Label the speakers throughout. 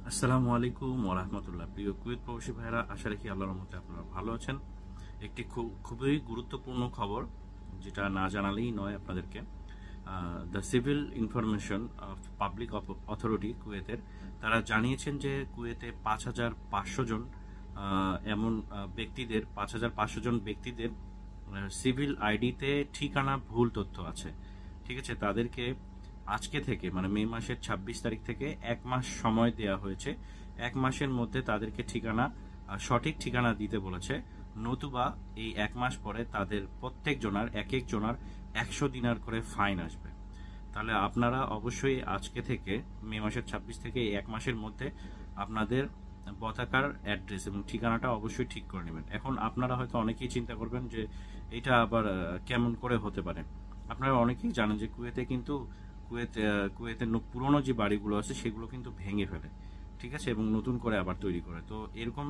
Speaker 1: আসসালামু আলাইকুম ওয়া রাহমাতুল্লাহ। প্রিয় কুয়েত প্রবাসী ভাইরা, আশা রাখি আল্লাহর রহমতে আপনারা ভালো আছেন। একটি খুবই গুরুত্বপূর্ণ খবর, যেটা না জানালেই নয় আপনাদেরকে। The civil information of public authority কুয়েতের তারা জানিয়েছেন যে কুয়েতে ৫,৫০০ জন এমন ব্যক্তিদের ৫,৫০০ জন ব্যক্তিদের সিভিল আইডিতে ঠিকানা ভুল তথ্য আছে। ঠিক আছে, তাদেরকে আজকে থেকে মানে মে মাসের ২৬ তারিখ থেকে ১ মাস সময় দেয়া হয়েছে। ১ মাসের মধ্যে তাদেরকে সঠিক ঠিকানা দিতে বলেছে, নতুবা এই ১ মাস পরে তাদের প্রত্যেক জনার এক জনার ১০০ দিনার করে ফাইন আসবে। তাহলে আপনারা অবশ্যই আজকে থেকে মে মাসের ২৬ থেকে এই ১ মাসের মধ্যে আপনাদের পতাকার অ্যাড্রেস এবং ঠিকানাটা অবশ্যই ঠিক করে নেবেন। এখন আপনারা হয়তো অনেকেই চিন্তা করবেন যে এটা আবার কেমন করে হতে পারে। আপনারা অনেকেই জানেন যে কুয়েতের পুরনো যে বাড়িগুলো আছে সেগুলো কিন্তু ভেঙে ফেলে, ঠিক আছে, এবং নতুন করে আবার তৈরি করে। তো এরকম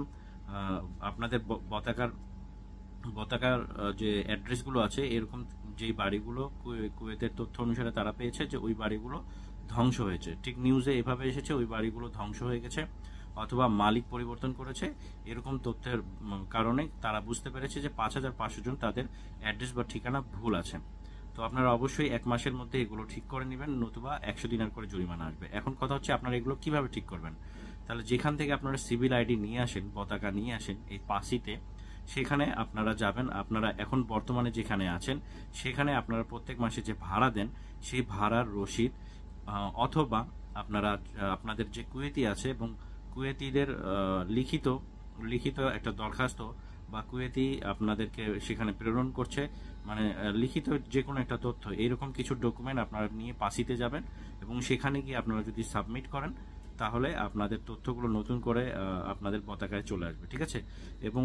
Speaker 1: আপনাদের পতাকার যে অ্যাড্রেসগুলো আছে, এরকম যেই বাড়িগুলো কুয়েতের তথ্য অনুসারে তারা পেয়েছে যে ওই বাড়িগুলো ধ্বংস হয়েছে, ঠিক নিউজে এভাবে এসেছে ওই বাড়িগুলো ধ্বংস হয়ে গেছে অথবা মালিক পরিবর্তন করেছে। এরকম তথ্যের কারণে তারা বুঝতে পেরেছে যে ৫,৫০০ জন তাদের অ্যাড্রেস বা ঠিকানা ভুল আছে। তো আপনারা অবশ্যই ১ মাসের মধ্যে এগুলো ঠিক করে নেবেন, নতুবা ১০০ দিনার করে জরিমানা আসবে। এখন কথা হচ্ছে আপনারা এগুলো কিভাবে ঠিক করবেন। তাহলে যেখান থেকে আপনারা সিভিল আইডি নিয়ে আসেন, পতাকা নিয়ে আসেন এই পাসিতে, সেখানে আপনারা যাবেন। আপনারা এখন বর্তমানে যেখানে আছেন সেখানে আপনারা প্রত্যেক মাসে যে ভাড়া দেন সেই ভাড়ার রসিদ, অথবা আপনাদের যে কুয়েতি আছে এবং কুয়েতিদের লিখিত একটা দরখাস্ত বা কুয়েতি আপনাদেরকে সেখানে প্রেরণ করছে, মানে লিখিত যে কোনো একটা তথ্য, এরকম কিছু ডকুমেন্ট আপনারা নিয়ে পাসিতে যাবেন এবং সেখানে গিয়ে আপনারা যদি সাবমিট করেন তাহলে আপনাদের তথ্যগুলো নতুন করে আপনাদের পতাকায় চলে আসবে। ঠিক আছে, এবং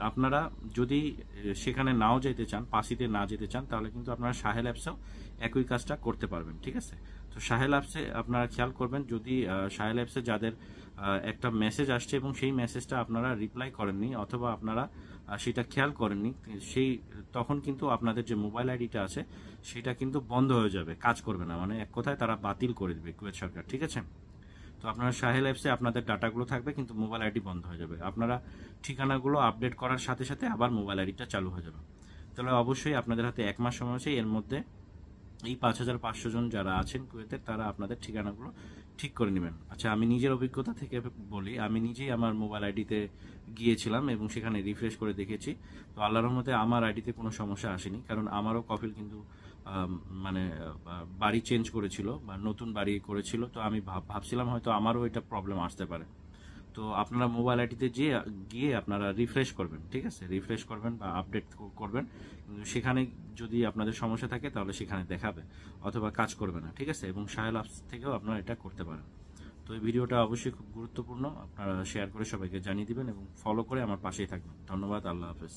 Speaker 1: আপনারা যদি সেখানে নাও যেতে চান, পাসিতে না যেতে চান, তাহলে কিন্তু আপনারা সাহেল অ্যাপসেও একই কাজটা করতে পারবেন। ঠিক আছে, তো সাহেল অ্যাপসে আপনারা খেয়াল করবেন, যদি সাহেল অ্যাপসে যাদের একটা মেসেজ আসছে এবং সেই মেসেজটা আপনারা রিপ্লাই করেননি অথবা আপনারা সেটা খেয়াল করেননি, তখন কিন্তু আপনাদের যে মোবাইল আইডিটা আছে সেটা কিন্তু বন্ধ হয়ে যাবে, কাজ করবে না, মানে এক কথায় তারা বাতিল করে দেবে কুয়েত সরকার। ঠিক আছে, তো আপনারা সাহেল অ্যাপসে আপনাদের ডাটাগুলো থাকবে কিন্তু মোবাইল আইডি বন্ধ হয়ে যাবে। আপনারা ঠিকানাগুলো আপডেট করার সাথে সাথে আবার মোবাইল আইডিটা চালু হয়ে যাবে। তাহলে অবশ্যই আপনাদের হাতে ১ মাস সময় আছে, এর মধ্যে এই ৫,৫০০ জন যারা আছেন কুয়েতের তারা আপনাদের ঠিকানাগুলো ঠিক করে নেবেন। আচ্ছা, আমি নিজের অভিজ্ঞতা থেকে বলি, আমি নিজেই আমার মোবাইল আইডিতে গিয়েছিলাম এবং সেখানে রিফ্রেশ করে দেখেছি। তো আল্লাহর রহমতে আমার আইডিতে কোনো সমস্যা আসেনি, কারণ আমারও কপিল কিন্তু মানে বাড়ি চেঞ্জ করেছিল বা নতুন বাড়ি করেছিল। তো আমি ভাবছিলাম হয়তো আমারও এটা প্রবলেম আসতে পারে। তো আপনারা মোবাইল আইডিতে গিয়ে আপনারা রিফ্রেশ করবেন। ঠিক আছে, রিফ্রেশ করবেন বা আপডেট করবেন, সেখানে যদি আপনাদের সমস্যা থাকে তাহলে সেখানে দেখাবে অথবা কাজ করবে না। ঠিক আছে, এবং সাহেল অ্যাপস থেকেও আপনারা এটা করতে পারেন। তো এই ভিডিওটা অবশ্যই খুব গুরুত্বপূর্ণ, আপনারা শেয়ার করে সবাইকে জানিয়ে দিবেন এবং ফলো করে আমার পাশেই থাকবেন। ধন্যবাদ, আল্লাহ হাফেজ।